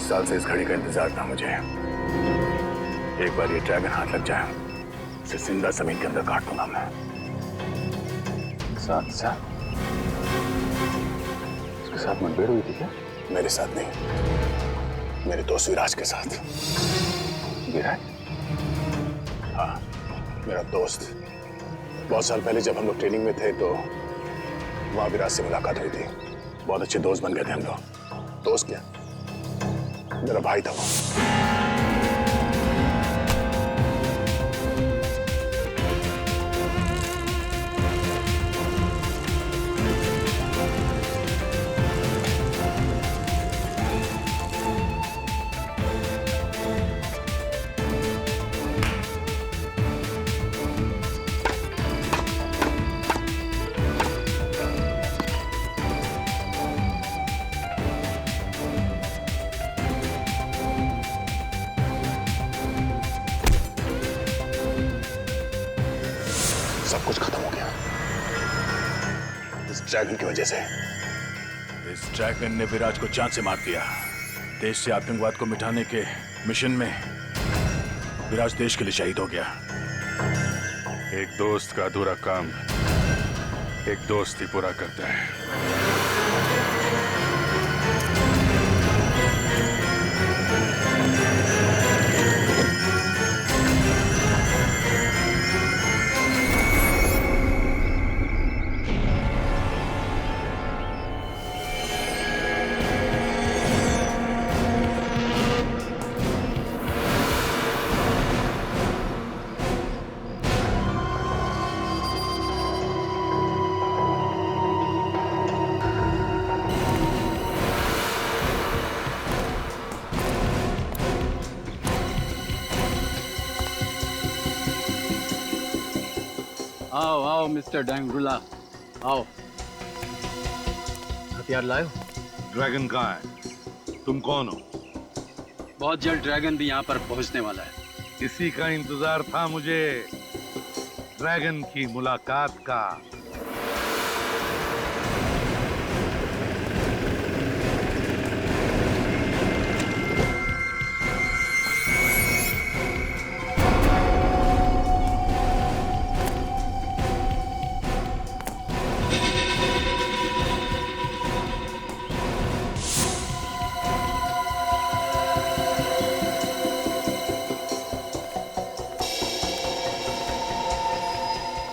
साल से इस घड़ी का इंतजार था मुझे। एक बार ये ड्रैगन हाथ लग जाए, उसे जिंदा जमीन के अंदर काट दूंगा मैं। साथ साथ उसके साथ मुठभेड़ हुई थी क्या? मेरे साथ नहीं, मेरे दोस्त विराज के साथ। विराज? हाँ, मेरा दोस्त। बहुत साल पहले जब हम लोग ट्रेनिंग में थे तो वहां विराज से मुलाकात हुई थी। बहुत अच्छे दोस्त बन गए थे हम लोग। दोस्त क्या, मेरा भाई था वो। सब कुछ खत्म हो गया इस ड्रैगन की वजह से। इस ड्रैगन ने विराज को जान से मार दिया। देश से आतंकवाद को मिटाने के मिशन में विराज देश के लिए शहीद हो गया। एक दोस्त का अधूरा काम एक दोस्त ही पूरा करता है। आओ आओ मिस्टर डैंगरुला, आओ। हथियार लाए हो? ड्रैगन कहाँ है? तुम कौन हो? बहुत जल्द ड्रैगन भी यहाँ पर पहुँचने वाला है। इसी का इंतजार था मुझे, ड्रैगन की मुलाकात का।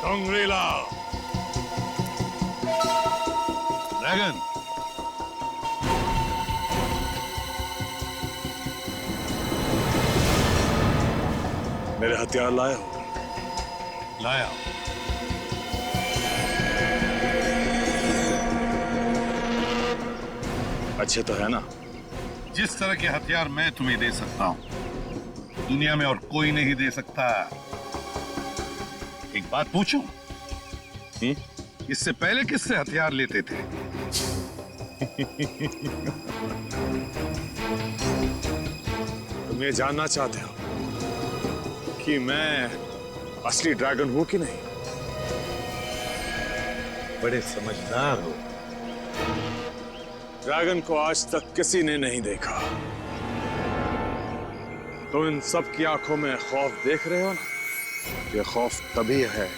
डोंगरीला, ड्रैगन, मेरे हथियार लाए हो? लाया। अच्छे तो है ना? जिस तरह के हथियार मैं तुम्हें दे सकता हूं, दुनिया में और कोई नहीं दे सकता। एक बात पूछूं? इससे पहले किससे हथियार लेते थे? तुम ये जानना चाहते हो कि मैं असली ड्रैगन हूं कि नहीं? बड़े समझदार हो। ड्रैगन को आज तक किसी ने नहीं देखा। तो इन सब की आंखों में खौफ देख रहे हो ना? ये खौफ तभी है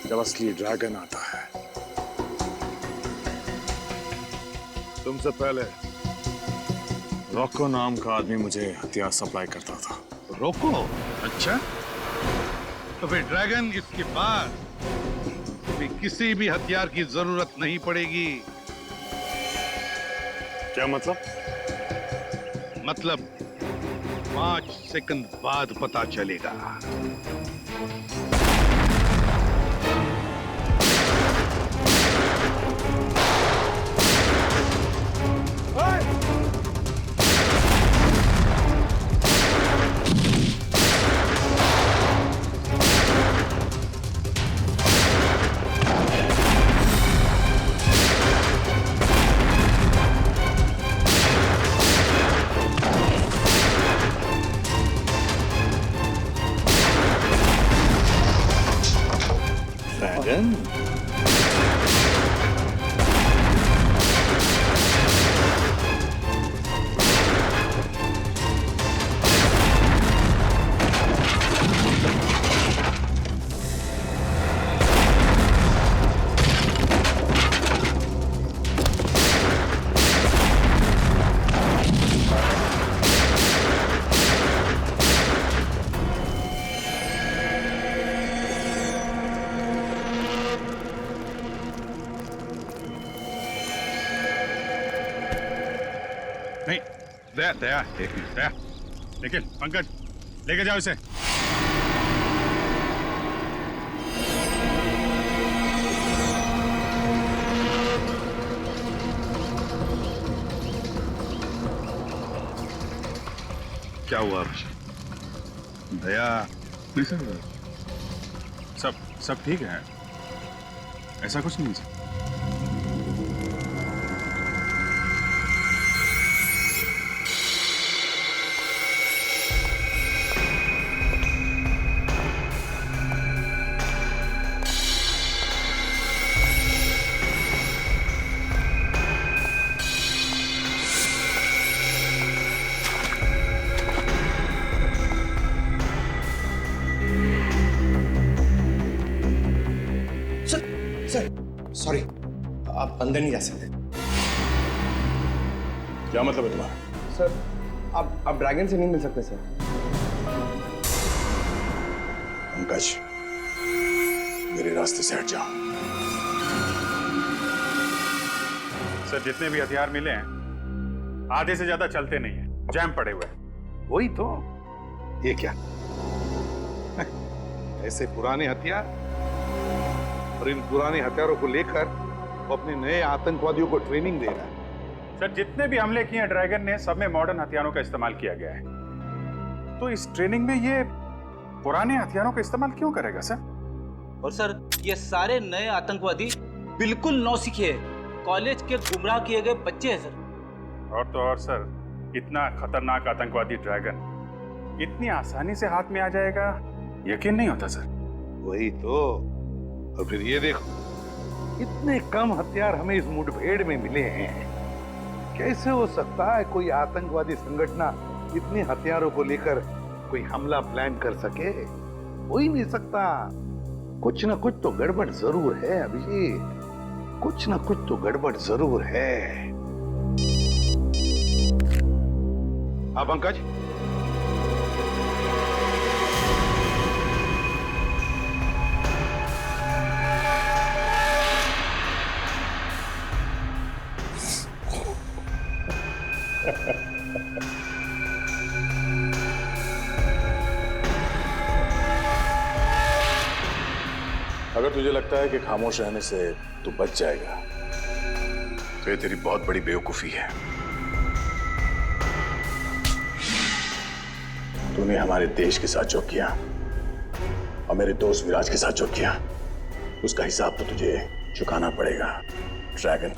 जब असली ड्रैगन आता है। तुमसे पहले रोको नाम का आदमी मुझे हथियार सप्लाई करता था। रोको? अच्छा, तो फिर ड्रैगन इसके बाद तुम्हें किसी भी हथियार की जरूरत नहीं पड़ेगी। क्या मतलब? मतलब 5 सेकंड बाद पता चलेगा। ड्रैगन? दया दया एक मिनट दया, लेकिन पंकज लेके जाओ इसे। क्या हुआ दया? सब ठीक है, ऐसा कुछ नहीं। सॉरी, आप अंदर नहीं जा सकते। क्या मतलब है तुम्हारा? सर, आप ड्रैगन से नहीं मिल सकते सर। पंकज, मेरे रास्ते से हट जाओ। सर, जितने भी हथियार मिले हैं आधे से ज्यादा चलते नहीं है, जैम पड़े हुए हैं। वही तो, ये क्या ऐसे पुराने हथियार, और इन पुराने हथियारों को लेकर वो अपने नए आतंकवादियों को ट्रेनिंग दे रहा है। सर, जितने भी हमले किए हैं ड्रैगन ने, सब में मॉडर्न हथियारों का इस्तेमाल किया गया है। तो इस ट्रेनिंग में ये पुराने हथियारों का इस्तेमाल क्यों करेगा सर? और सर, ये सारे नए आतंकवादी बिल्कुल नौसिखिए कॉलेज के गुमराह किए गए बच्चे हैं सर। और तो और सर, इतना खतरनाक आतंकवादी ड्रैगन इतनी आसानी से हाथ में आ जाएगा, यकीन नहीं होता सर। वही तो, और फिर ये देखो, इतने कम हथियार हमें इस मुठभेड़ में मिले हैं। कैसे हो सकता है कोई आतंकवादी संगठन इतने हथियारों को लेकर कोई हमला प्लान कर सके? हो ही नहीं सकता। कुछ ना कुछ तो गड़बड़ जरूर है अभिजीत, कुछ ना कुछ तो गड़बड़ जरूर है। हाँ पंकज, अगर तुझे लगता है कि खामोश रहने से तू बच जाएगा तो ये तेरी बहुत बड़ी बेवकूफी है। तूने हमारे देश के साथ जो किया और मेरे दोस्त विराज के साथ जो किया, उसका हिसाब तो तुझे चुकाना पड़ेगा ड्रैगन।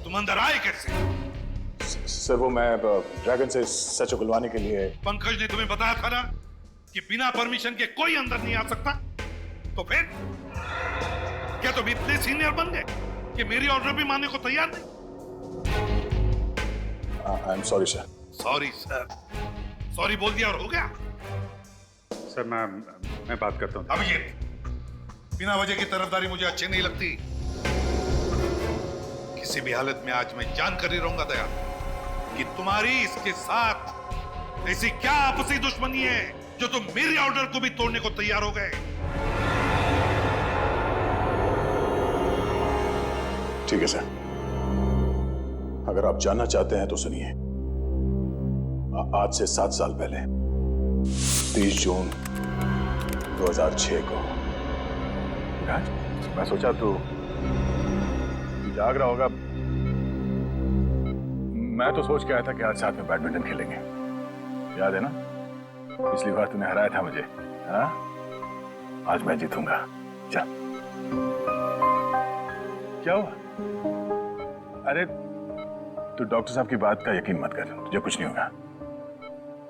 तुम अंदर आए कैसे? सर, वो मैं ड्रैगन से सच उगलवाने के लिए। पंकज ने तुम्हें बताया था ना कि बिना परमिशन के कोई अंदर नहीं आ सकता। तो फिर क्या तुम इतने सीनियर बन गए कि मेरी ऑर्डर भी मानने को तैयार नहीं? I am sorry sir. Sorry sir, sorry बोल दिया और हो गया। सर, मैं बात करता हूँ। अभिजीत, बिना वजह की तरफदारी मुझे अच्छी नहीं लगती। किसी भी हालत में आज मैं जान कर ही रहूंगा दया कि तुम्हारी इसके साथ ऐसी क्या आपसी दुश्मनी है जो तुम मेरे ऑर्डर को भी तोड़ने को तैयार हो गए। ठीक है सर, अगर आप जानना चाहते हैं तो सुनिए। आज से 7 साल पहले 30 जून 2006 को विराज, मैं सोचा तू जाग रहा होगा। मैं तो सोच के आया था कि आज साथ में बैडमिंटन खेलेंगे, याद है ना? पिछली बार तूने हराया था मुझे। हाँ, आज मैं जीतूंगा। चल। क्या हुआ? अरे तू डॉक्टर साहब की बात का यकीन मत कर, तुझे कुछ नहीं होगा।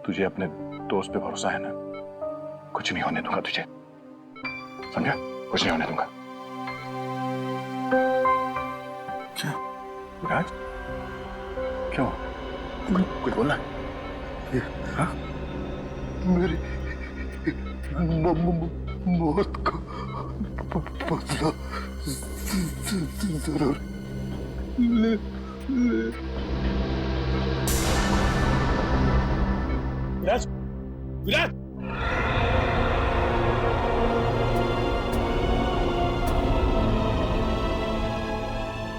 तुझे अपने दोस्त पे भरोसा है ना? कुछ नहीं होने दूंगा तुझे, समझा? कुछ नहीं होने दूंगा। क्या विराज, क्यों? कोई बोलना? हाँ? मेरी मौत को बदला जरूर ले। विराज, विराज,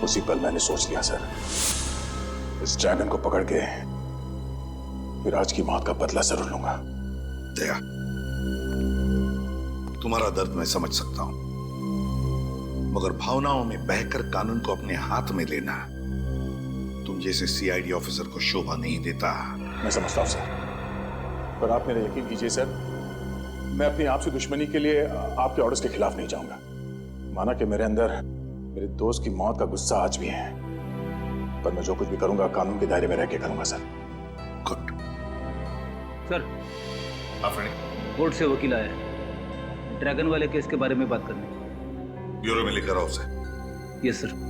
उसी पल मैंने सोच लिया सर, इस ड्रैगन को पकड़ के विराज की मौत का बदला जरूर लूंगा। दया, तुम्हारा दर्द मैं समझ सकता हूं, मगर भावनाओं में बहकर कानून को अपने हाथ में लेना तुम जैसे सीआईडी ऑफिसर को शोभा नहीं देता। मैं समझता हूं सर, पर आप मेरा यकीन कीजिए सर, मैं अपनी आपसे दुश्मनी के लिए आपके ऑर्डर्स के खिलाफ नहीं जाऊंगा। माना कि मेरे अंदर मेरे दोस्त की मौत का गुस्सा आज भी है, पर मैं जो कुछ भी करूंगा कानून के दायरे में रह के करूंगा sir. Good sir, Afreen, court से वकील आया है, ड्रैगन वाले केस के बारे में बात करनी। ब्यूरो में लेकर आओ उसे। Yes sir.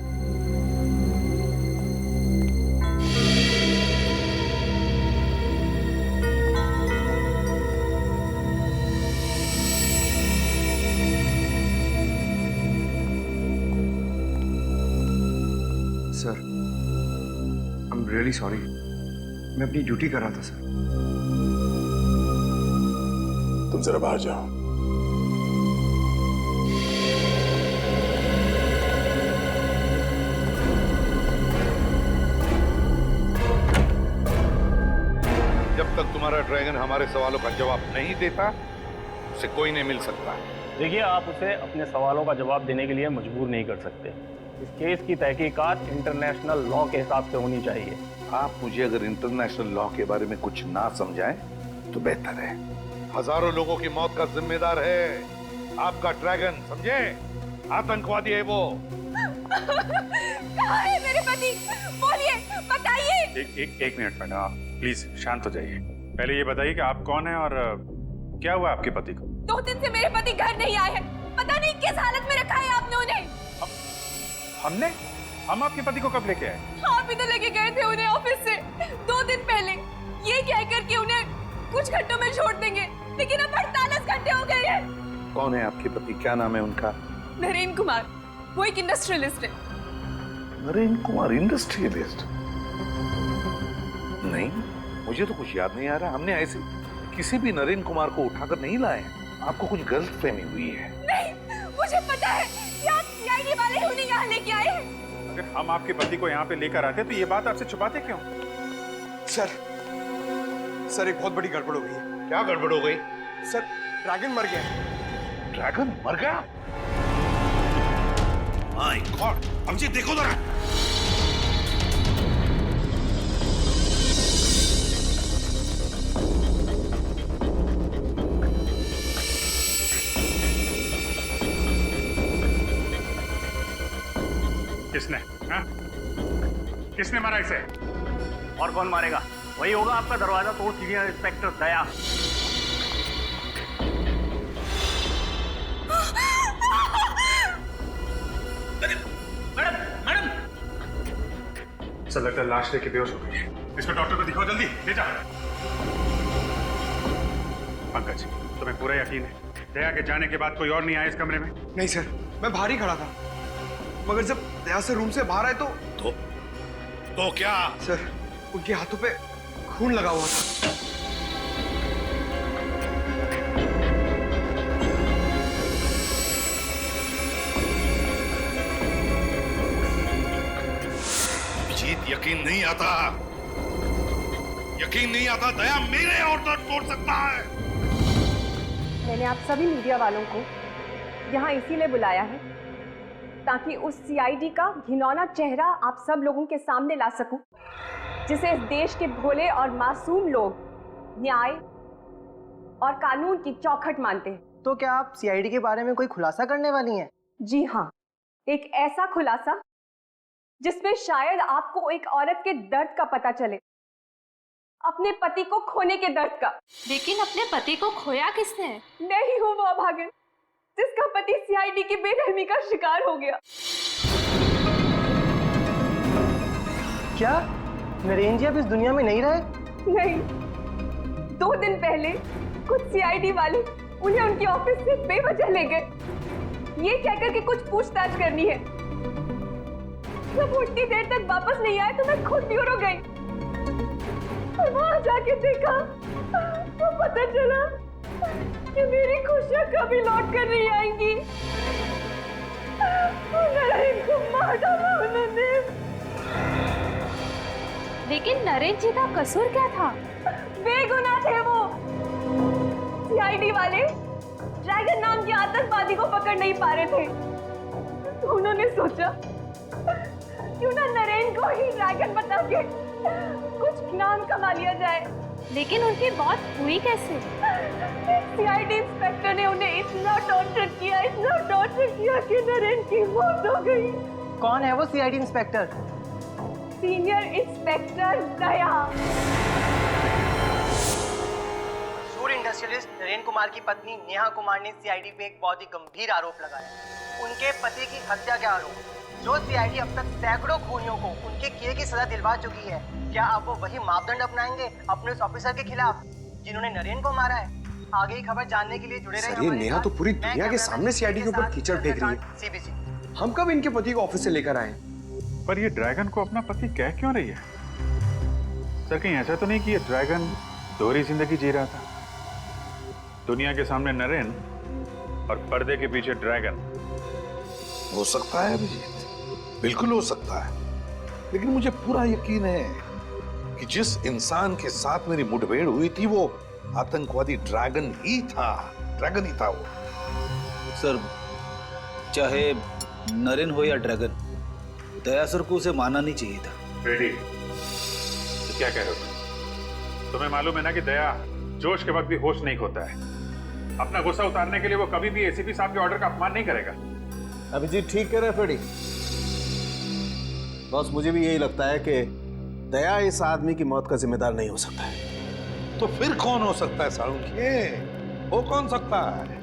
Sir, I am really sorry, मैं अपनी ड्यूटी कर रहा था सर। तुम जरा बाहर जाओ। जब तक तुम्हारा ड्रैगन हमारे सवालों का जवाब नहीं देता, उसे कोई नहीं मिल सकता। देखिए, आप उसे अपने सवालों का जवाब देने के लिए मजबूर नहीं कर सकते। इस केस की तहकीकात इंटरनेशनल लॉ के हिसाब से होनी चाहिए। आप मुझे अगर इंटरनेशनल लॉ के बारे में कुछ ना समझाएं तो बेहतर है। हजारों लोगों की मौत का जिम्मेदार है आपका ड्रैगन, समझे? आतंकवादी है वो। कहाँ है मेरे पति? बोलिए, बताइए। एक मिनट मैडम, आप प्लीज शांत हो जाइए। पहले ये बताइए कि आप कौन हैं और क्या हुआ आपके पति को? 2 दिन से मेरे पति घर नहीं आए हैं। पता नहीं किस हालत में रखा है आपने उन्हें। हम आपके पति को कब लेके आए? आप ही तो लेके गए थे उन्हें ऑफिस से 2 दिन पहले, ये कहकर कि उन्हें कुछ घंटों में छोड़ देंगे, लेकिन अब 48 घंटे हो गए हैं। कौन है आपके पति? क्या नाम है उनका? नरेंद्र कुमार, वो एक इंडस्ट्रियलिस्ट है। नरेंद्र कुमार इंडस्ट्रियलिस्ट? नहीं, मुझे तो कुछ याद नहीं आ रहा। हमने ऐसे किसी भी नरेंद्र कुमार को उठाकर नहीं लाए। आपको कुछ गलतफहमी हुई है। नहीं, मुझे पता है कि आप सीआईडी वाले ही उन्हें यहाँ लेके आए हैं। अगर हम आपके पति को यहाँ पे लेकर आते तो ये बात आपसे छुपाते क्यों? सर एक बहुत बड़ी गड़बड़ हो गई है। क्या गड़बड़ हो गई? सर, ड्रैगन मर गया है। ड्रैगन मर गया? माय गॉड, अब जी देखो जरा। किसने? हाँ? किसने मारा इसे? और कौन मारेगा? वही होगा आपका दरवाजा तोड़ सीनियर इंस्पेक्टर दया। मैडम, सर लगता है लाश लेके बेहोश हो गई है। इसको डॉक्टर को दिखाओ, जल्दी ले जा। पंकज, तुम्हें पूरा यकीन है दया के जाने के बाद कोई और नहीं आया इस कमरे में? नहीं सर, मैं बाहर ही खड़ा था, मगर जब दया से रूम से बाहर आए तो क्या? सर, उनके हाथों पे खून लगा हुआ था। जीत यकीन नहीं आता, यकीन नहीं आता दया मेरे ऑर्डर तोड़ सकता है। मैंने आप सभी मीडिया वालों को यहाँ इसीलिए बुलाया है ताकि उस सीआईडी का घिनौना चेहरा आप सब लोगों के सामने ला सकूं, जिसे इस देश के भोले और मासूम लोग न्याय और कानून की चौखट मानते हैं। तो क्या आप सीआईडी के बारे में कोई खुलासा करने वाली हैं? जी हाँ, एक ऐसा खुलासा जिसमें शायद आपको एक औरत के दर्द का पता चले, अपने पति को खोने के दर्द का। लेकिन अपने पति को खोया किसने? मैं ही हूँ वो अभागन जिसका पति सीआईडी की बेरहमी का शिकार हो गया। क्या नरेंद्र जी अब इस दुनिया में नहीं रहे? नहीं, 2 दिन पहले कुछ सीआईडी वाले उन्हें उनके ऑफिस से बेवजह ले गए, ये कहकर कि कुछ पूछताछ करनी है। जब उतनी देर तक वापस नहीं आए तो मैं खुद ब्यूरो गई और वहां जाके देखा तो पता चला कि मेरी खुशियां कभी लौट कर नहीं आएंगी। नरेन को मार डाला उन्होंने। लेकिन नरेन जी का कसूर क्या था? बेगुनाह थे वो। सीआईडी वाले ड्रैगन नाम के आतंकवादी को पकड़ नहीं पा रहे थे, तो उन्होंने सोचा क्यों ना नरेन को ही ड्रैगन बता के कुछ नाम कमा लिया जाए। लेकिन उनकी मौत हुई कैसे? सीआईडी इंस्पेक्टर ने उन्हें इतना टॉर्चर किया कि नरेन की मौत हो गई। कौन है वो सीआईडी इंस्पेक्टर? सीनियर इंस्पेक्टर दया। सूर्य इंडस्ट्रियलिस्ट नरेन कुमार की पत्नी नेहा कुमार ने सीआईडी पे एक बहुत ही गंभीर आरोप लगाया। उनके पति की हत्या के आरोप। जो सीआईडी अब तक सैकड़ों खूनियों को उनके किए की सजा दिलवा चुकी है, क्या अब वो वही मापदंड अपनाएंगे अपने उस ऑफिसर के खिलाफ जिन्होंने नरेन को मारा है? आगे की खबर जानने के लिए जुड़े रहे। ये नेहा तो पूरी दुनिया के सामने सीआईडी के ऊपर कीचड़ फेंक रही है। सीबीसी। हम कब इनके पति को ऑफिस से लेकर आए? पर ये ड्रैगन को अपना पति कह क्यों रही है? सर कहीं ऐसा तो नहीं कि ये ड्रैगन दोहरी जिंदगी जी रहा था? दुनिया के सामने नरेन और पर्दे के पीछे ड्रैगन। हो सकता है अभिजीत, बिल्कुल हो सकता है, लेकिन मुझे पूरा यकीन है कि जिस इंसान के साथ मेरी मुठभेड़ हुई थी वो आतंकवादी ड्रैगन ही था वो। सर, चाहे नरेन हो या ड्रैगन, दया सर को उसे मानना नहीं चाहिए था। रेडी, तो क्या कह रहे हो? तुम्हें मालूम है ना कि दया जोश के वक्त भी होश नहीं खोता है। अपना गुस्सा उतारने के लिए वो कभी भी एसीपी साहब के ऑर्डर का अपमान नहीं करेगा। अभिजीत ठीक कह रहे हैं फ्रेडी। बॉस, मुझे भी यही लगता है कि दया इस आदमी की मौत का जिम्मेदार नहीं हो सकता है। तो फिर कौन हो सकता है साळुंखे? वो कौन सकता है?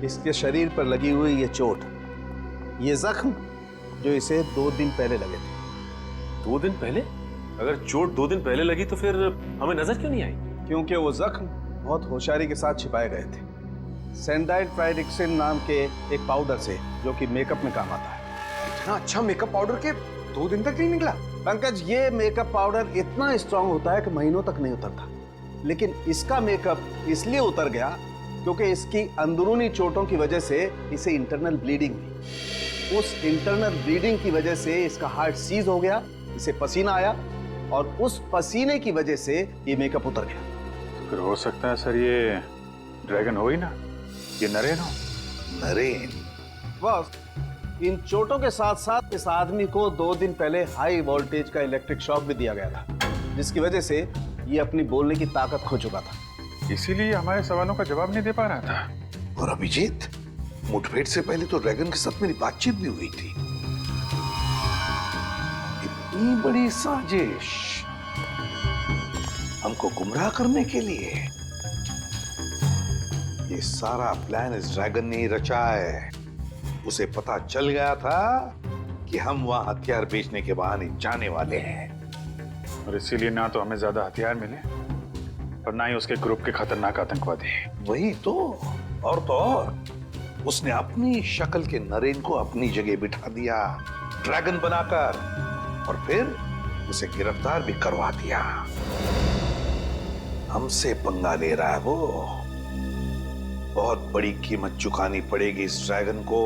इसके शरीर पर लगी हुई ये चोट, ये जख्म जो इसे 2 दिन पहले लगे थे। 2 दिन पहले? अगर चोट 2 दिन पहले लगी तो फिर हमें नजर क्यों नहीं आई? क्योंकि वो जख्म बहुत होशियारी के साथ छिपाए गए थे सैंडाइड ट्राइडिक्सिन नाम के एक पाउडर से, जो कि मेकअप में काम आता है। इतना अच्छा मेकअप पाउडर के 2 दिन तक नहीं निकला? पंकज, ये मेकअप पाउडर इतना स्ट्रांग होता है कि महीनों तक नहीं उतरता, लेकिन इसका मेकअप इसलिए उतर गया क्योंकि इसकी अंदरूनी चोटों की वजह से इसे इंटरनल ब्लीडिंग हुई। उस इंटरनल ब्लीडिंग की वजह से इसका हार्ट सीज हो गया, इसे पसीना आया और उस पसीने की वजह से ये मेकअप उतर गया। तो फिर हो सकता है सर ये ड्रैगन हो ही ना, ये नरेन हो। नरेन? बस, इन चोटों के साथ साथ इस आदमी को 2 दिन पहले हाई वोल्टेज का इलेक्ट्रिक शॉक भी दिया गया था, जिसकी वजह से ये अपनी बोलने की ताकत खो चुका था। इसीलिए हमारे सवालों का जवाब नहीं दे पा रहा था। और अभिजीत, मुठभेड़ से पहले तो ड्रैगन के साथ मेरी बातचीत भी हुई थी। इतनी बड़ी साजिश हमको गुमराह करने के लिए, ये सारा प्लान इस ड्रैगन ने ही रचा है। उसे पता चल गया था कि हम वहां हथियार बेचने के बहाने जाने वाले हैं, और इसीलिए ना तो हमें ज्यादा हथियार मिले और ना ही उसके ग्रुप के खतरनाक आतंकवादी। वही तो, और उसने अपनी शक्ल के नरेन को अपनी जगह बिठा दिया ड्रैगन बनाकर, और फिर उसे गिरफ्तार भी करवा दिया। हमसे पंगा ले रहा है वो। बहुत बड़ी कीमत चुकानी पड़ेगी इस ड्रैगन को।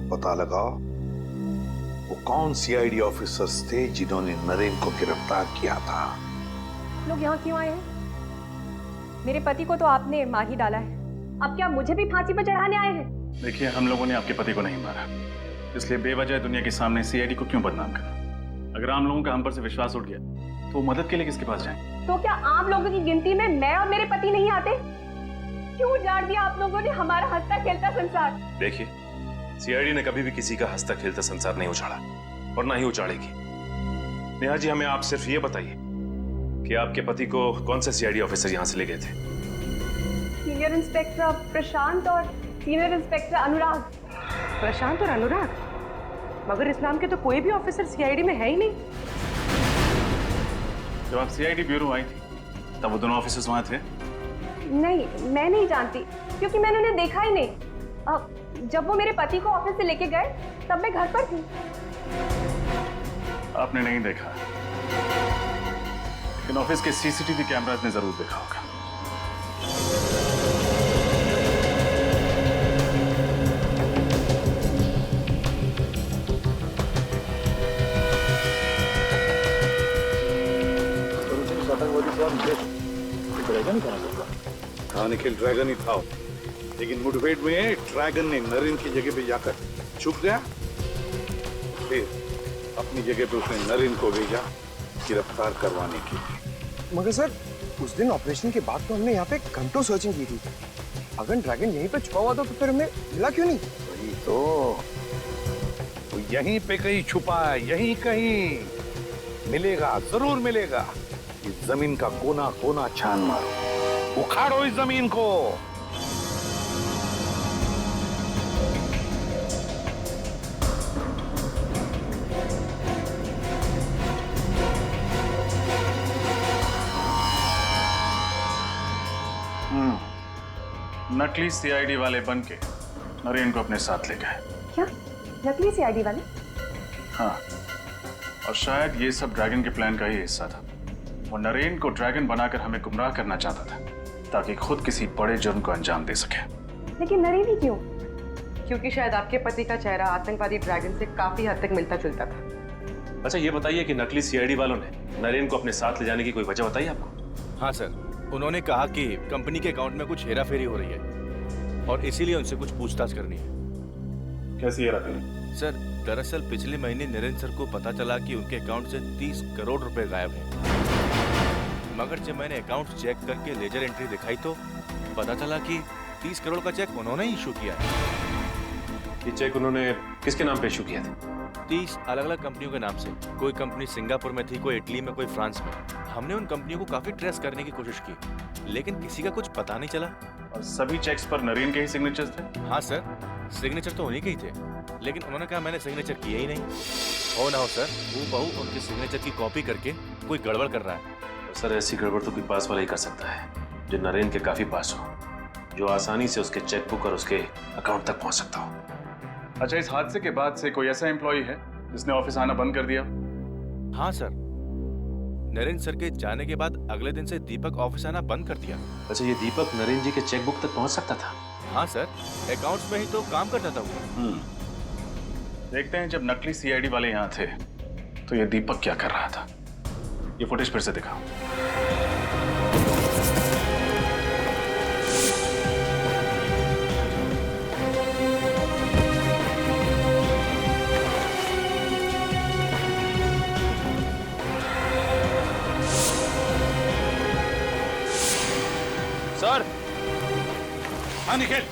पता लगाओ वो कौन सीआईडी ऑफिसर्स थे जिन्होंने नरेन को गिरफ्तार किया था। लोग यहाँ क्यों आए हैं? मेरे पति को तो आपने मार ही डाला है, अब क्या मुझे भी फांसी पर चढ़ाने आए हैं? देखिए, हम लोगों ने आपके पति को नहीं मारा, इसलिए बेवजह दुनिया के सामने सीआईडी को क्यों बदनाम करना? अगर आम लोगों का हम पर से विश्वास उठ गया तो मदद के लिए किसके पास जाएं? तो क्या आम लोगों की गिनती में मैं और मेरे पति नहीं आते? क्यों उजाड़ दिया आप लोगों ने हमारा हंसता खेलता संसार? देखिए, सीआईडी ने कभी भी किसी का हंसता खेलता संसार नहीं उछाड़ा और ना ही उछाड़ेगी। नेहा जी, हमें आप सिर्फ ये बताइए कि आपके पति को कौन से सीआईडी ऑफिसर यहाँ से ले गए थे? सीनियर इंस्पेक्टर प्रशांत और सीनियर इंस्पेक्टर अनुराग। प्रशांत और अनुराग? मगर इस नाम के तो कोई भी ऑफिसर सीआईडी में है ही नहीं। जब आप सीआईडी ब्यूरो आई थी तब वो दोनों ऑफिसर्स वहां थे? नहीं, मैं नहीं जानती, क्योंकि मैंने उन्हें देखा ही नहीं। जब वो मेरे पति को ऑफिस से लेके गए तब मैं घर पर थी। आपने नहीं देखा, लेकिन ऑफिस के सीसीटीवी कैमरास ने जरूर देखा होगा। ड्रैगन ही कहाँ था? हाँ निखिल, ड्रैगन ही था, लेकिन मुठभेड़ में ड्रैगन ने नरेन की जगह पे जाकर छुप गया। फिर अपनी जगह पे उसने नरेन को भेजा गिरफ्तार करवाने के लिए। मगर सर, उस दिन ऑपरेशन के बाद तो हमने यहाँ पे घंटों सर्चिंग की थी। अगर ड्रैगन यहीं पे छुपा हुआ था तो फिर हमें मिला क्यों नहीं? वही तो यहीं पे कहीं छुपा है, यहीं कहीं मिलेगा, जरूर मिलेगा। इस जमीन का कोना कोना छान मारो, उखाड़ो इस जमीन को। नकली सीआईडी वाले बन के नरेन को अपने साथ ले गए। क्या? नकली सीआईडी वाले? हाँ, और शायद ये सब ड्रैगन के प्लान का ही हिस्सा था। वो नरेन को ड्रैगन बनाकर हमें गुमराह करना चाहता था ताकि खुद किसी बड़े जुर्म को अंजाम दे सके। लेकिन नरेन ही क्यों? क्योंकि शायद आपके पति का चेहरा आतंकवादी ड्रैगन से काफी हद तक मिलता जुलता था। अच्छा ये बताइए कि नकली सीआईडी वालों ने नरेन को अपने साथ ले जाने की कोई वजह बताई आपको? हाँ सर, उन्होंने कहा कि कंपनी के अकाउंट में कुछ हेराफेरी हो रही है और इसीलिए उनसे कुछ पूछताछ करनी है। कैसी हेराफेरी? सर, दरअसल पिछले महीने नरेन सर को पता चला कि उनके अकाउंट से 30 करोड़ रुपए गायब हैं। मगर जब मैंने अकाउंट चेक करके लेजर एंट्री दिखाई तो पता चला कि 30 करोड़ का चेक उन्होंने ही इशू किया है। ये चेक उन्होंने किसके नाम पे इशू किया था? 30 अलग अलग कंपनियों के नाम से। कोई कंपनी सिंगापुर में थी, कोई इटली में, कोई फ्रांस में। हमने उन कंपनियों को काफी ट्रेस करने की कोशिश की, लेकिन किसी का कुछ पता नहीं चला। और सभी चेक्स पर नरेन के ही सिग्नेचर्स थे? हाँ सर, सिग्नेचर तो उन्हीं के ही थे, लेकिन उन्होंने कहा मैंने सिग्नेचर किया ही नहीं। हो ना हो सर, वो बहू उनके सिग्नेचर की कॉपी करके कोई गड़बड़ कर रहा है। सर ऐसी गड़बड़ तो कोई पास वाला ही कर सकता है, जो नरेन के काफी पास हो, जो आसानी से उसके चेकबुक और उसके अकाउंट तक पहुंच सकता हो। अच्छा, इस हादसे के बाद से कोई ऐसा एम्प्लॉय है जिसने ऑफिस आना बंद कर दिया? हाँ सर, नरेन सर के जाने के बाद अगले दिन से दीपक ऑफिस आना बंद कर दिया। अच्छा, ये दीपक नरेन जी के चेकबुक तक पहुंच सकता था? हाँ सर, अकाउंट्स में ही तो काम करता था वो। देखते हैं जब नकली सीआईडी वाले यहाँ थे तो ये दीपक क्या कर रहा था। ये फुटेज फिर से दिखाओ। सर। हाँ निखिल।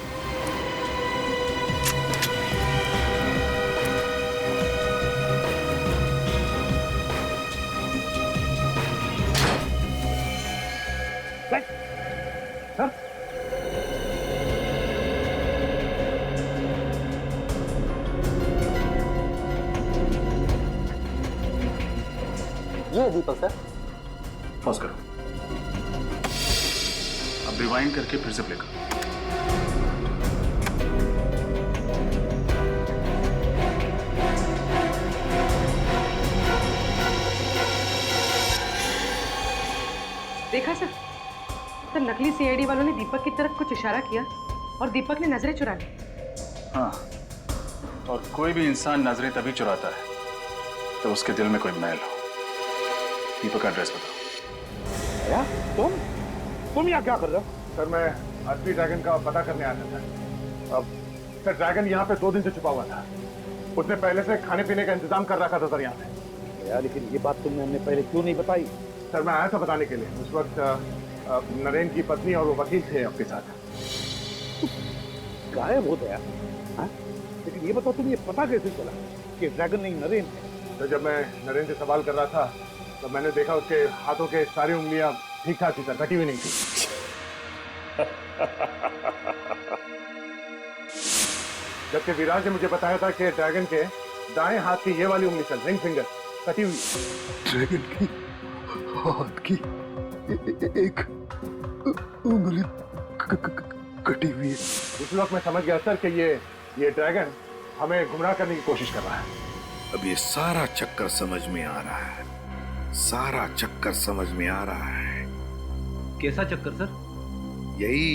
ये दीपक सर। पॉज करो। अब रिवाइंड करके फिर से प्ले करो। देखा सर, तो नकली सीआईडी वालों ने दीपक की तरफ कुछ इशारा किया और दीपक ने नजरें चुरा ली। हाँ, और कोई भी इंसान नजरें तभी चुराता है तो उसके दिल में कोई मैल हो। दीपक का एड्रेस बताओ। क्या? तुम यहाँ क्या कर रहे हो? सर, मैं असली ड्रैगन का पता करने आया था। अब सर, ड्रैगन यहाँ पे 2 दिन से छुपा हुआ था। उसने पहले से खाने पीने का इंतजाम कर रखा था सर यहाँ पे। यार, लेकिन ये बात तुमने हमने पहले क्यों नहीं बताई? सर, मैं आया था बताने के लिए। उस वक्त नरेन की पत्नी और वो वकील थे आपके साथ। गायब हो गया। हाँ? लेकिन ये बताओ, तुम्हें ये पता कैसे चला कि ड्रैगन नहीं नरेन है? तो जब मैं नरेन से सवाल कर रहा था तो मैंने देखा उसके हाथों के सारी उंगलियां ठीक ठाक थी सर, कटी हुई नहीं थी। जबकि विराज ने मुझे बताया था कि ड्रैगन के दाएं हाथ की ये वाली उंगली सर, रिंग फिंगर, कटी हुई। ड्रैगन की हाथ की एक उंगली कटी हुई है। उस वक्त मैं समझ गया सर कि ये ड्रैगन हमें गुमराह करने की कोशिश कर रहा है। अब ये सारा चक्कर समझ में आ रहा है, सारा चक्कर समझ में आ रहा है। कैसा चक्कर सर? यही,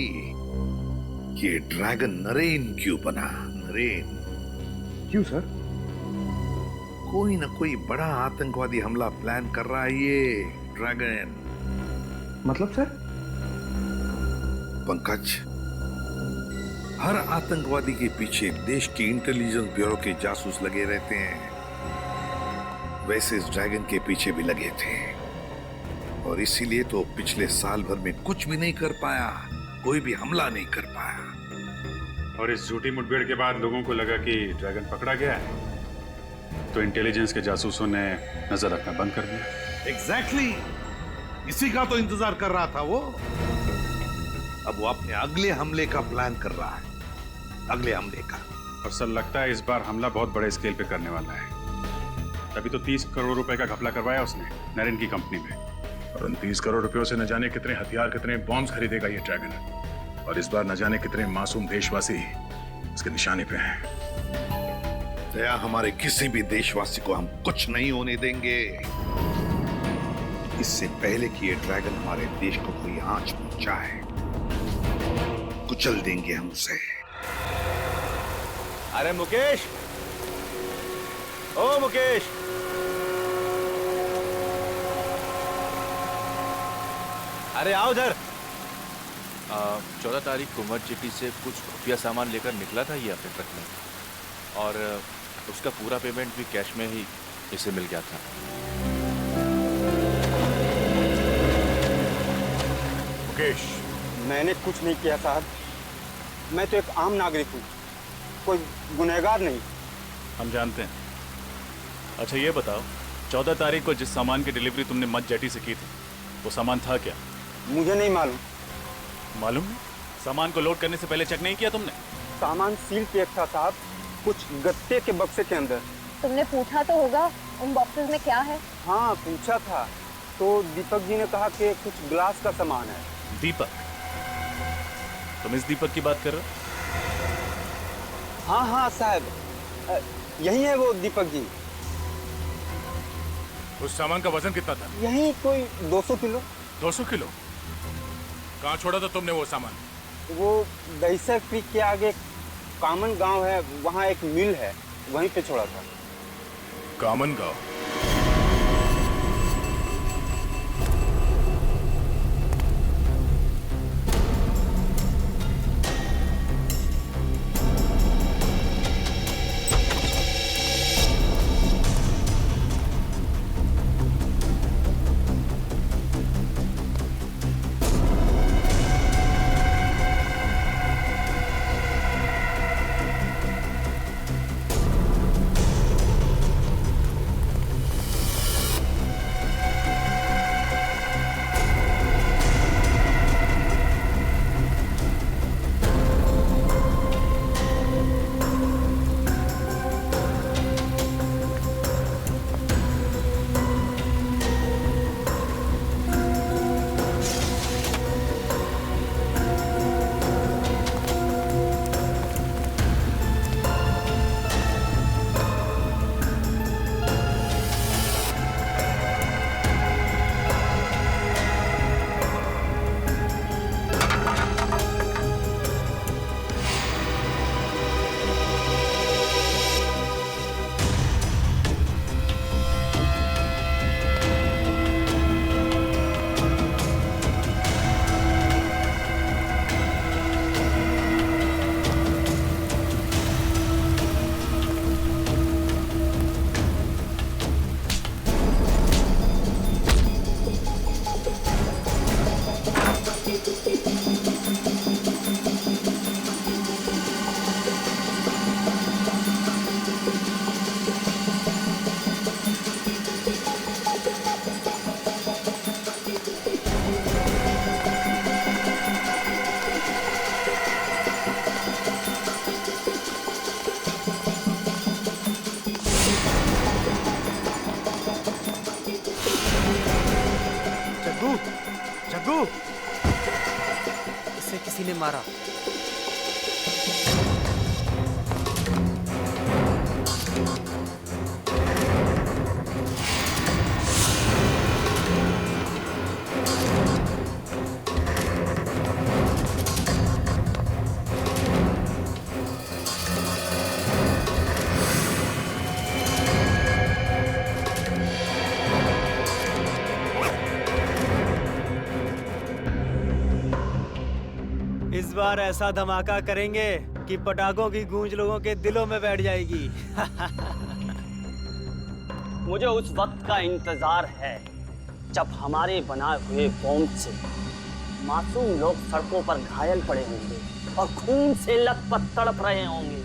ये ड्रैगन नरेन क्यों बना? नरेन क्यों सर? कोई ना कोई बड़ा आतंकवादी हमला प्लान कर रहा है ये ड्रैगन। मतलब सर? पंकज, हर आतंकवादी के पीछे देश की इंटेलिजेंस ब्यूरो के जासूस लगे रहते हैं। वैसे इस ड्रैगन के पीछे भी लगे थे और इसीलिए तो पिछले साल भर में कुछ भी नहीं कर पाया, कोई भी हमला नहीं कर पाया। और इस झूठी मुठभेड़ के बाद लोगों को लगा कि ड्रैगन पकड़ा गया है, तो इंटेलिजेंस के जासूसों ने नजर रखना बंद कर दिया। एग्जैक्टली, इसी का तो इंतजार कर रहा था वो। अब वो अपने अगले हमले का प्लान कर रहा है, अगले हमले का। और सर लगता है इस बार हमला बहुत बड़े स्केल पे करने वाला है। तभी तो 30 करोड़ रुपए का घपला करवाया उसने नरेन की कंपनी में। और उन 30 करोड़ रुपयों से न जाने कितने हथियार, कितने बॉम्ब्स खरीदेगा ये ड्रैगन। और इस बार न जाने कितने मासूम देशवासी इसके निशाने पे हैं। दया, हमारे किसी भी देशवासी को हम कुछ नहीं होने देंगे। इससे पहले कि ये ड्रैगन हमारे देश को कोई आंच पहुंचाए, कुचल देंगे हम उसे। अरे मुकेश, ओ मुकेश, अरे आओ इधर। 14 तारीख को मर्ज सिटी से कुछ खुफिया सामान लेकर निकला था ये अपने ट्रक में, और उसका पूरा पेमेंट भी कैश में ही इसे मिल गया था। मुकेश, मैंने कुछ नहीं किया साहब। मैं तो एक आम नागरिक हूँ, कोई गुनहगार नहीं। हम जानते हैं। अच्छा ये बताओ, 14 तारीख को जिस सामान की डिलीवरी तुमने मत जेटी से की थी, वो सामान था क्या? मुझे नहीं मालूम। मालूम नहीं? सामान को लोड करने से पहले चेक नहीं किया तुमने? सामान सील पैक था साहब, कुछ गत्ते के बक्से के अंदर। तुमने पूछा तो होगा उन बॉक्सेस में क्या है? हाँ पूछा था, तो दीपक जी ने कहा कि कुछ ग्लास का सामान है। दीपक? तुम इस दीपक की बात कर रहे हो? हाँ हाँ साहब, यही है वो दीपक जी। उस सामान का वजन कितना था? यही कोई 200 किलो। 200 किलो? कहाँ छोड़ा था तुमने वो सामान? वो दहीसर क्रीक के आगे कामन गांव है, वहाँ एक मिल है, वहीं पे छोड़ा था। कामन गांव? जग्गू, इसे किसी ने मारा। बार ऐसा धमाका करेंगे कि पटाखों की गूंज लोगों के दिलों में बैठ जाएगी। मुझे उस वक्त का इंतजार है जब हमारे बनाए हुए बॉम्ब से मासूम लोग सड़कों पर घायल पड़े होंगे और खून से लथपथ तड़प रहे होंगे।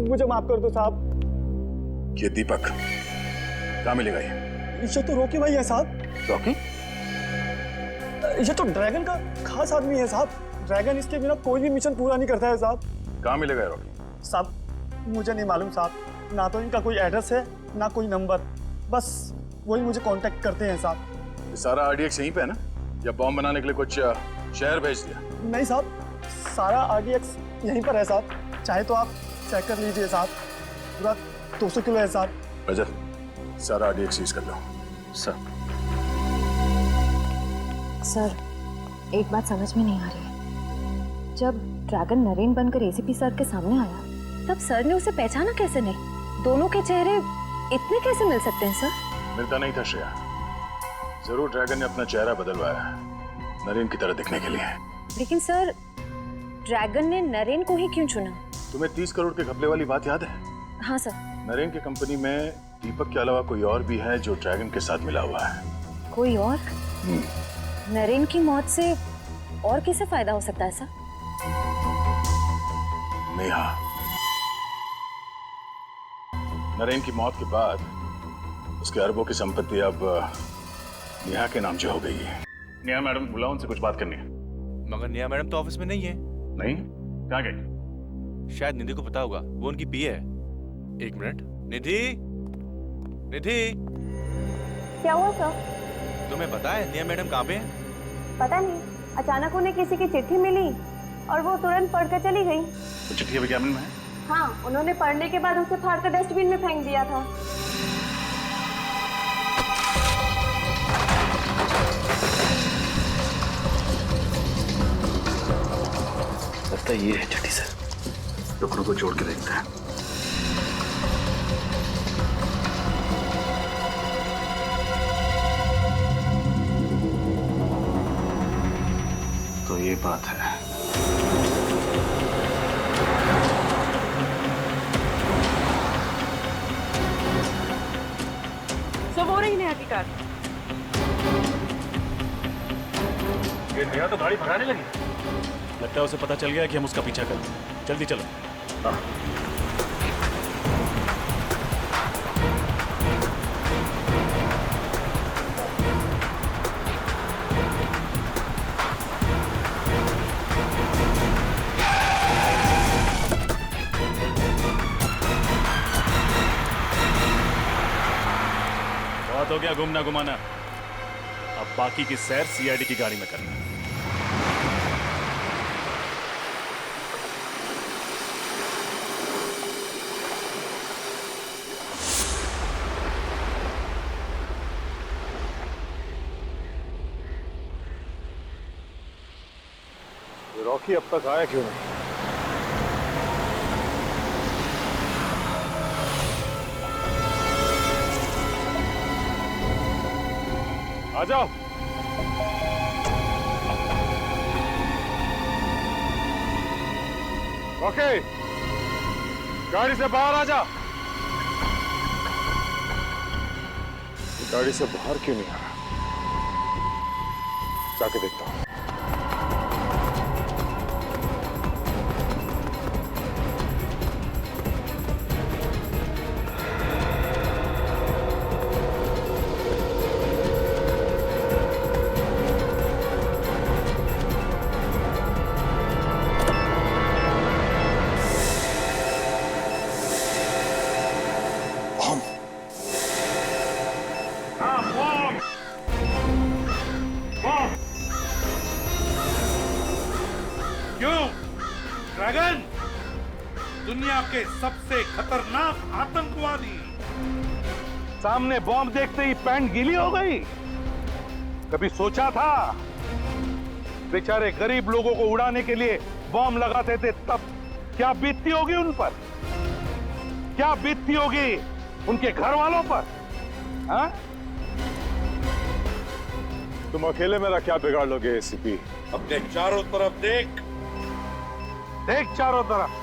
मुझे माफ कर दो साहब। ये दीपक कहाँ मिलेगा? ये तो रॉकी भाई है साहब। रॉकी? ये तो ड्रैगन का खास आदमी है साहब। ड्रैगन इसके बिना कोई भी मिशन पूरा नहीं करता है साहब। कहाँ मिलेगा रॉकी? साहब मुझे नहीं मालूम साहब, ना तो इनका कोई एड्रेस है ना कोई नंबर, बस वही मुझे कांटेक्ट करते हैं साहब। ये सारा आरडीएक्स यहीं पे है ना, या बॉम्ब बनाने के लिए कुछ शहर भेज दिया? नहीं साहब, सारा आरडीएक्स यहीं पर है साहब। चाहे तो आप चेक कर लीजिए साहब, पूरा 200 किलो है साहब। रजत, सारा आरडीएक्स सीज कर लो। सर एक बात समझ में नहीं आ रही है। जब ड्रैगन नरेन बनकर एसीपी सर के सामने आया तब सर ने उसे पहचाना कैसे नहीं? दोनों के चेहरे इतने कैसे मिल सकते हैं सर? मिलता नहीं था श्रेया, जरूर ड्रैगन ने अपना चेहरा बदलवाया नरेन की तरह दिखने के लिए। लेकिन सर ड्रैगन ने नरेन को ही क्यों चुना? तुम्हें 30 करोड़ के घपले वाली बात याद है? हाँ सर। नरेन की कंपनी में दीपक के अलावा कोई और भी है जो ड्रैगन के साथ मिला हुआ है। कोई और? नरेन की मौत से और किसे फायदा हो सकता है सर? नेहा। नरेन की मौत के बाद उसके अरबों की संपत्ति अब नेहा के नाम जो हो गई है। नेहा मैडम बुलाओ, उनसे कुछ बात करनी है। मगर नेहा मैडम तो ऑफिस में नहीं है। नहीं? कहाँ गई? शायद निधि को पता होगा, वो उनकी पीए है। एक मिनट। निधि, निधि, क्या हुआ सर? तुम्हें पता है नेहा मैडम कहाँ पे है? पता नहीं, अचानक उन्हें किसी की चिट्ठी मिली और वो तुरंत पढ़कर चली गई। तो चिट्ठी अभी कैबिन में है? हाँ, उन्होंने पढ़ने के बाद उसे फाड़कर डस्टबिन में फेंक दिया था। लगता है ये है चिट्ठी सर। टुकड़ों को जोड़ के देखते हैं। तो ये बात है। सब हो रही नेहा की कार। ये नेहा तो गाड़ी भगाने लगी। लगता है उसे पता चल गया कि हम उसका पीछा करें। जल्दी चलो। बहुत हो गया घूमना घुमाना, अब बाकी की सैर सीआईडी की गाड़ी में करना। रॉकी अब तक आया क्यों नहीं? आ जाओ। ओके, गाड़ी से बाहर आ जा। गाड़ी से बाहर क्यों नहीं आ रहा? जाके देखता हूं। दुनिया के सबसे खतरनाक आतंकवादी। सामने बॉम्ब देखते ही पैंट गीली हो गई। कभी सोचा था बेचारे गरीब लोगों को उड़ाने के लिए बॉम्ब लगाते थे तब क्या बीतती होगी उन पर, क्या बीतती होगी उनके घर वालों पर? हाँ? तुम अकेले मेरा क्या बिगाड़ लोगे एसीपी? अपने चारों तरफ देख, देख चारों तरफ।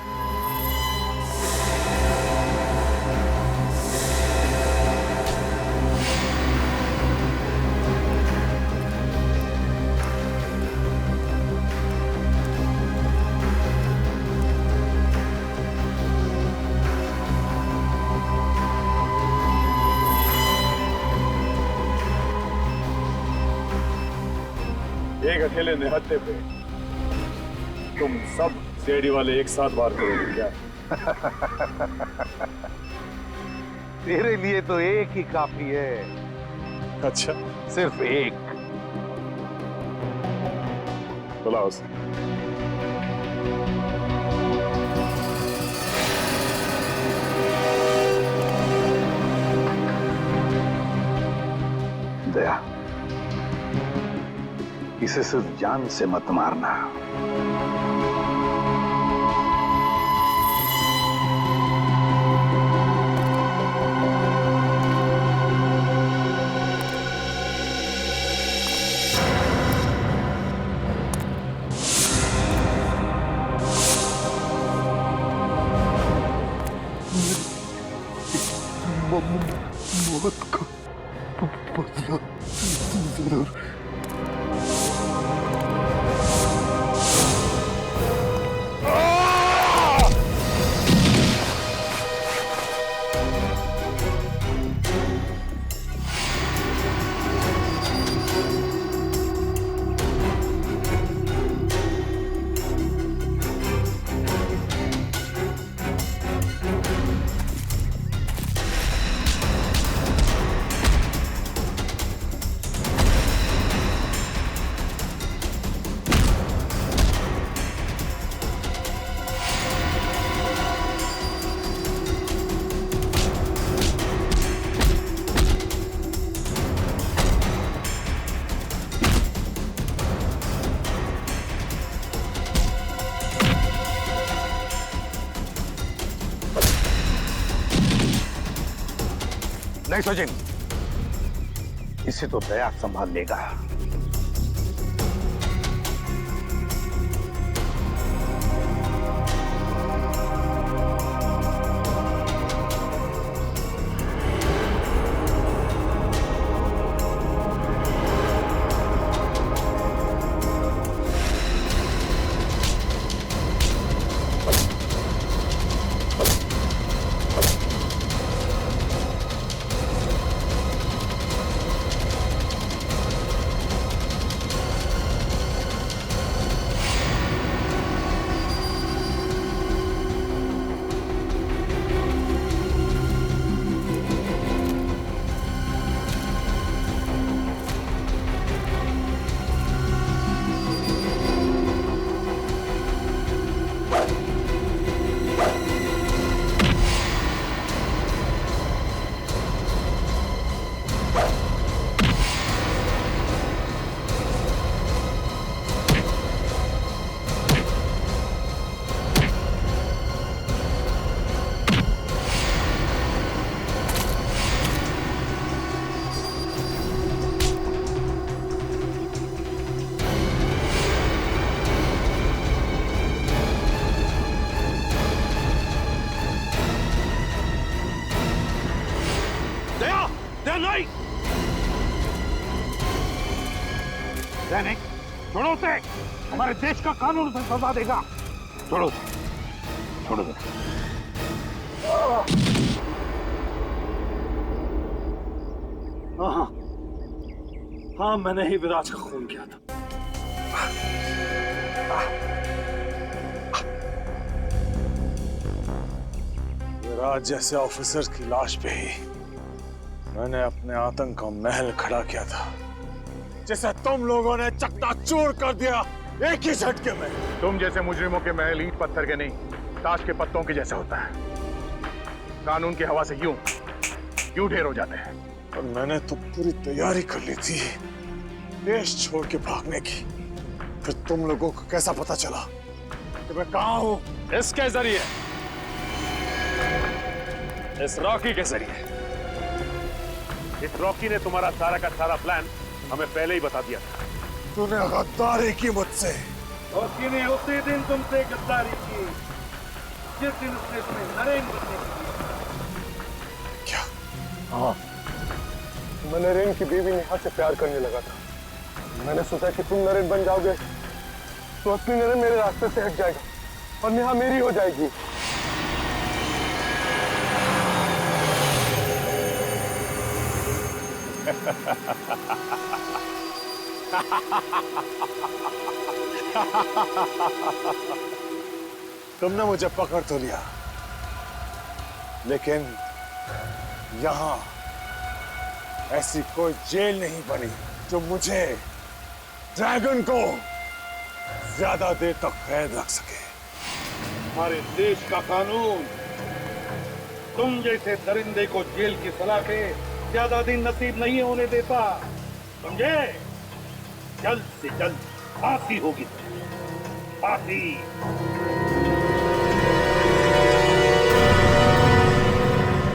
एक अकेले निहत्थे पे तुम सब सीआईडी वाले एक साथ वार करोगे क्या? तेरे लिए तो एक ही काफी है। अच्छा, सिर्फ एक। बुलाओ उसे। दया, इसे सिर्फ जान से मत मारना। मौत का बदला जरूर। नहीं सचिन, इसे तो दया संभाल लेगा। नहीं, छोड़ो उसे। हमारे देश का कानून उसे सजा देगा। छोड़ो उसे, छोड़ो उसे। हाँ, हाँ, मैंने ही विराज का खून किया था। विराज जैसे ऑफिसर की लाश पे ही मैंने अपने आतंक का महल खड़ा किया था, जिसे तुम लोगों ने चकनाचूर कर दिया एक ही झटके में। तुम जैसे मुजरिमों के महल ईंट पत्थर के नहीं, ताश के पत्तों के जैसा होता है, कानून की हवा से यूं ढेर हो जाते हैं। और मैंने तो पूरी तैयारी कर ली थी देश छोड़ के भागने की। फिर तुम लोगों को कैसा पता चला कि मैं कहां हूं? इसके जरिए, इस रॉकी के जरिए। इस रॉकी ने तुम्हारा सारा का सारा प्लान हमें पहले ही बता दिया था। तूने गद्दारी की मुझसे। रॉकी ने उसी दिन तुमसे गद्दारी की जिस दिन उसने तुम्हें नरेन बनने की। हाँ, मैं नरेन की बीवी नेहा से प्यार करने लगा था। मैंने सोचा कि तुम नरेन बन जाओगे तो असली नरेन मेरे रास्ते से हट जाएगा और नेहा मेरी हो जाएगी। तुमने मुझे पकड़ तो लिया, लेकिन यहां ऐसी कोई जेल नहीं बनी जो मुझे, ड्रैगन को, ज्यादा देर तक कैद रख सके। हमारे देश का कानून तुम जैसे दरिंदे को जेल की सलाखें ज्यादा दिन नसीब नहीं होने देता, समझे? जल्द से जल्द फांसी होगी, फांसी।